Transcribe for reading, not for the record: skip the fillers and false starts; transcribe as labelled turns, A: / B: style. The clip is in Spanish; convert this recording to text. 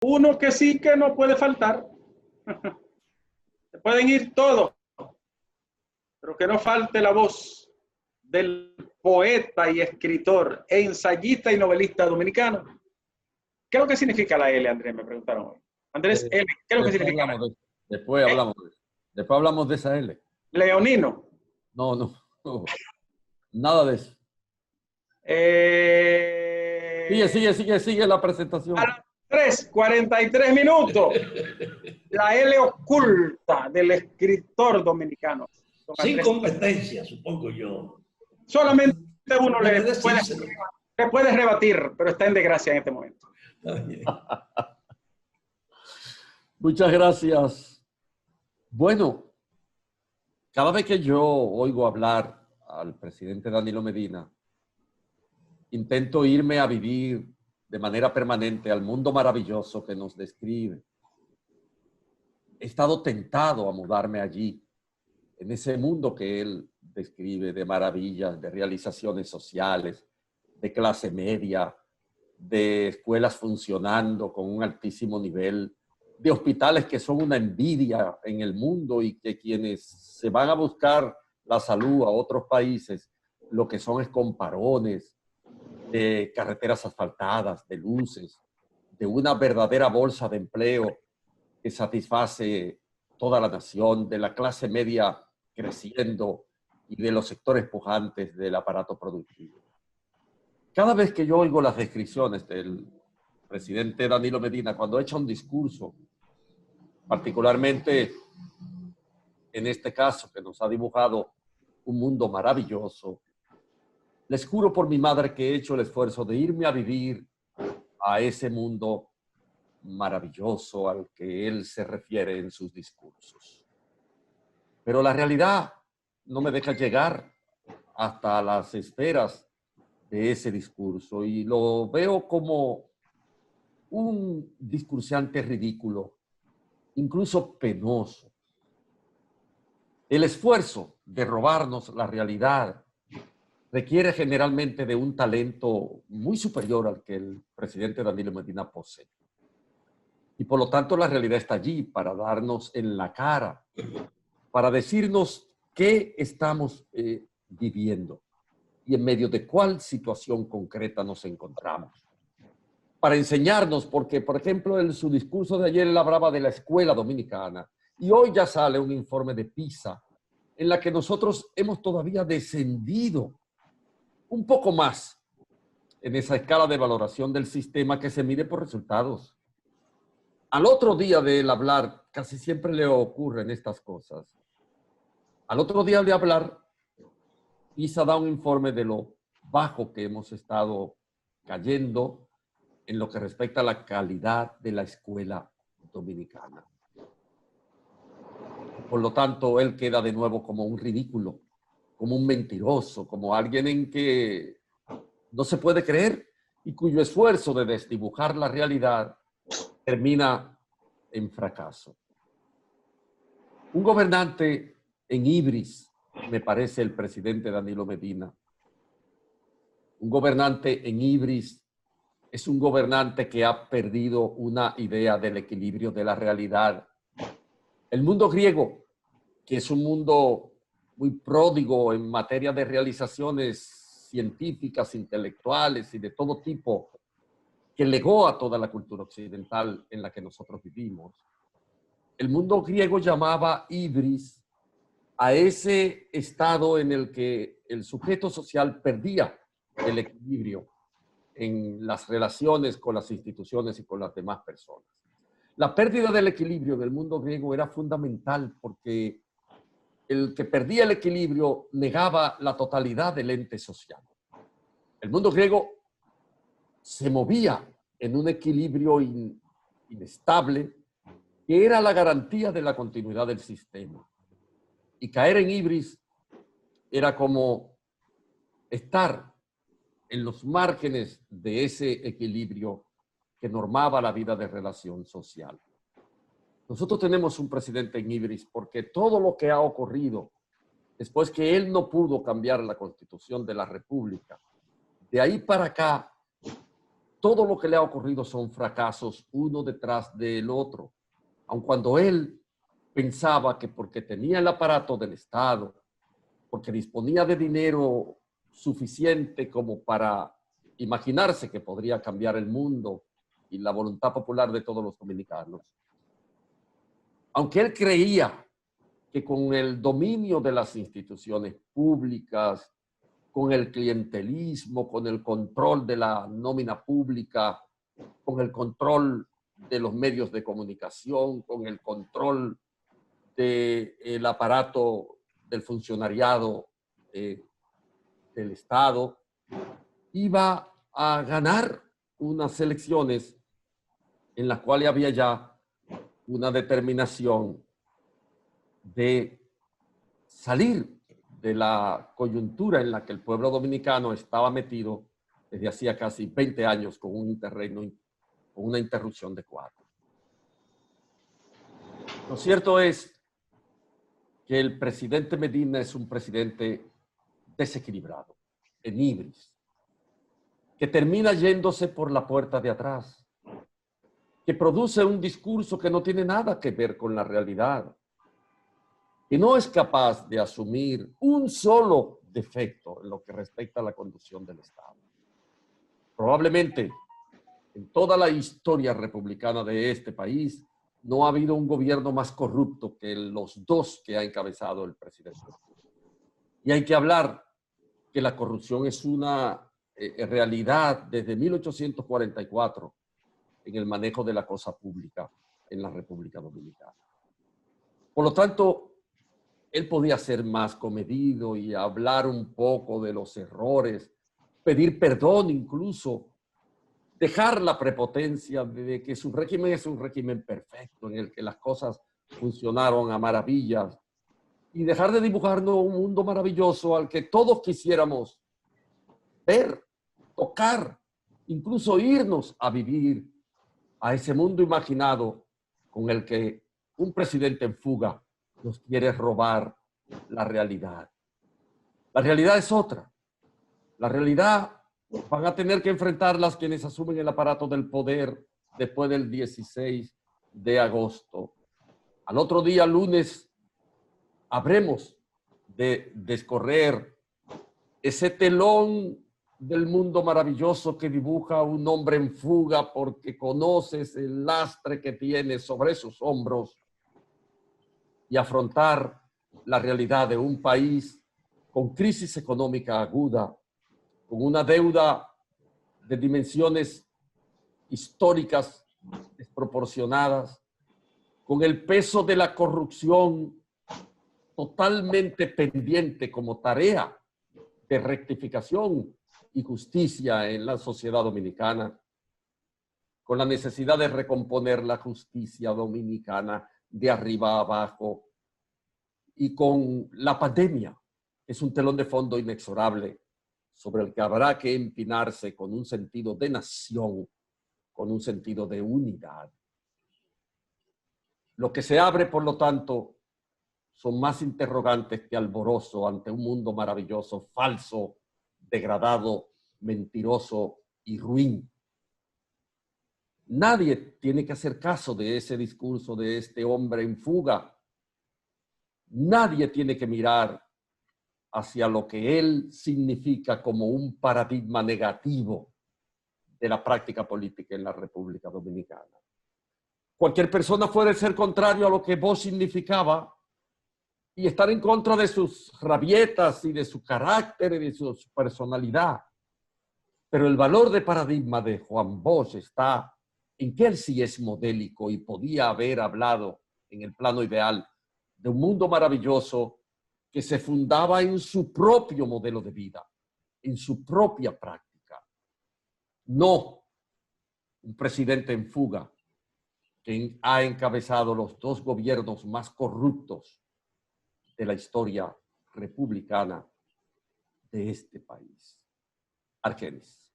A: uno que sí que no puede faltar. Se pueden ir todos, pero que no falte la voz del poeta y escritor, ensayista y novelista dominicano. ¿Qué es lo que significa la L, Andrés? Me preguntaron hoy. Andrés L, ¿qué es lo que significa la L?
B: Después hablamos de eso. Después hablamos de esa L.
A: Leonino.
B: No, no, no. Nada de eso. Sigue la presentación.
A: A las 3:43 minutos. La L oculta del escritor dominicano.
C: Sin competencia, supongo yo.
A: Solamente uno le puede rebatir, pero está en desgracia en este momento.
B: Muchas gracias. Bueno, cada vez que yo oigo hablar al presidente Danilo Medina, intento irme a vivir de manera permanente al mundo maravilloso que nos describe. He estado tentado a mudarme allí, en ese mundo que él describe de maravillas, de realizaciones sociales, de clase media, de escuelas funcionando con un altísimo nivel, de hospitales que son una envidia en el mundo y que quienes se van a buscar la salud a otros países, lo que son es comparones, de carreteras asfaltadas, de luces, de una verdadera bolsa de empleo que satisface toda la nación, de la clase media creciendo y de los sectores pujantes del aparato productivo. Cada vez que yo oigo las descripciones del presidente Danilo Medina, cuando echa un discurso, particularmente en este caso que nos ha dibujado un mundo maravilloso, les juro por mi madre que he hecho el esfuerzo de irme a vivir a ese mundo maravilloso al que él se refiere en sus discursos. Pero la realidad no me deja llegar hasta las esferas de ese discurso y lo veo como un discursante ridículo, incluso penoso. El esfuerzo de robarnos la realidad requiere generalmente de un talento muy superior al que el presidente Danilo Medina posee. Y por lo tanto la realidad está allí para darnos en la cara, para decirnos qué estamos viviendo y en medio de cuál situación concreta nos encontramos. Para enseñarnos, porque por ejemplo en su discurso de ayer él hablaba de la escuela dominicana y hoy ya sale un informe de PISA en la que nosotros hemos todavía descendido un poco más en esa escala de valoración del sistema que se mide por resultados. Al otro día de él hablar, casi siempre le ocurren estas cosas. Al otro día de hablar, PISA da un informe de lo bajo que hemos estado cayendo en lo que respecta a la calidad de la escuela dominicana. Por lo tanto, él queda de nuevo como un ridículo, como un mentiroso, como alguien en que no se puede creer y cuyo esfuerzo de desdibujar la realidad termina en fracaso. Un gobernante en ibris, me parece el presidente Danilo Medina. Un gobernante en ibris es un gobernante que ha perdido una idea del equilibrio de la realidad. El mundo griego, que es un mundo muy pródigo en materia de realizaciones científicas, intelectuales y de todo tipo, que legó a toda la cultura occidental en la que nosotros vivimos. El mundo griego llamaba ibris a ese estado en el que el sujeto social perdía el equilibrio en las relaciones con las instituciones y con las demás personas. La pérdida del equilibrio del mundo griego era fundamental porque el que perdía el equilibrio negaba la totalidad del ente social. El mundo griego se movía en un equilibrio inestable que era la garantía de la continuidad del sistema. Y caer en ibris era como estar en los márgenes de ese equilibrio que normaba la vida de relación social. Nosotros tenemos un presidente en ibris porque todo lo que ha ocurrido después que él no pudo cambiar la Constitución de la República, de ahí para acá todo lo que le ha ocurrido son fracasos uno detrás del otro, aun cuando él pensaba que porque tenía el aparato del Estado, porque disponía de dinero suficiente como para imaginarse que podría cambiar el mundo y la voluntad popular de todos los dominicanos. Aunque él creía que con el dominio de las instituciones públicas, con el clientelismo, con el control de la nómina pública, con el control de los medios de comunicación, con el control del aparato del funcionariado del Estado, iba a ganar unas elecciones en las cuales había ya una determinación de salir de la coyuntura en la que el pueblo dominicano estaba metido desde hacía casi 20 años con un interregno, con una interrupción de 4. Lo cierto es que el presidente Medina es un presidente desequilibrado, en ibris, que termina yéndose por la puerta de atrás, que produce un discurso que no tiene nada que ver con la realidad, que no es capaz de asumir un solo defecto en lo que respecta a la conducción del Estado. Probablemente en toda la historia republicana de este país no ha habido un gobierno más corrupto que los dos que ha encabezado el presidente. Y hay que hablar que la corrupción es una realidad desde 1844 en el manejo de la cosa pública en la República Dominicana. Por lo tanto, él podía ser más comedido y hablar un poco de los errores, pedir perdón incluso, dejar la prepotencia de que su régimen es un régimen perfecto en el que las cosas funcionaron a maravillas y dejar de dibujarnos un mundo maravilloso al que todos quisiéramos ver, tocar, incluso irnos a vivir a ese mundo imaginado con el que un presidente en fuga nos quiere robar la realidad. La realidad es otra. La realidad van a tener que enfrentarlas quienes asumen el aparato del poder después del 16 de agosto. Al otro día, lunes, habremos de descorrer ese telón del mundo maravilloso que dibuja un hombre en fuga porque conoces el lastre que tiene sobre sus hombros y afrontar la realidad de un país con crisis económica aguda, con una deuda de dimensiones históricas desproporcionadas, con el peso de la corrupción totalmente pendiente como tarea de rectificación y justicia en la sociedad dominicana, con la necesidad de recomponer la justicia dominicana de arriba a abajo, y con la pandemia, que es un telón de fondo inexorable sobre el que habrá que empinarse con un sentido de nación, con un sentido de unidad. Lo que se abre, por lo tanto, son más interrogantes que alborozo ante un mundo maravilloso, falso, degradado, mentiroso y ruin. Nadie tiene que hacer caso de ese discurso de este hombre en fuga. Nadie tiene que mirar hacia lo que él significa como un paradigma negativo de la práctica política en la República Dominicana. Cualquier persona puede ser contrario a lo que vos significaba y estar en contra de sus rabietas y de su carácter y de su personalidad. Pero el valor de paradigma de Juan Bosch está en que él sí es modélico y podía haber hablado en el plano ideal de un mundo maravilloso que se fundaba en su propio modelo de vida, en su propia práctica. No un presidente en fuga que ha encabezado los dos gobiernos más corruptos de la historia republicana de este país. Argenis.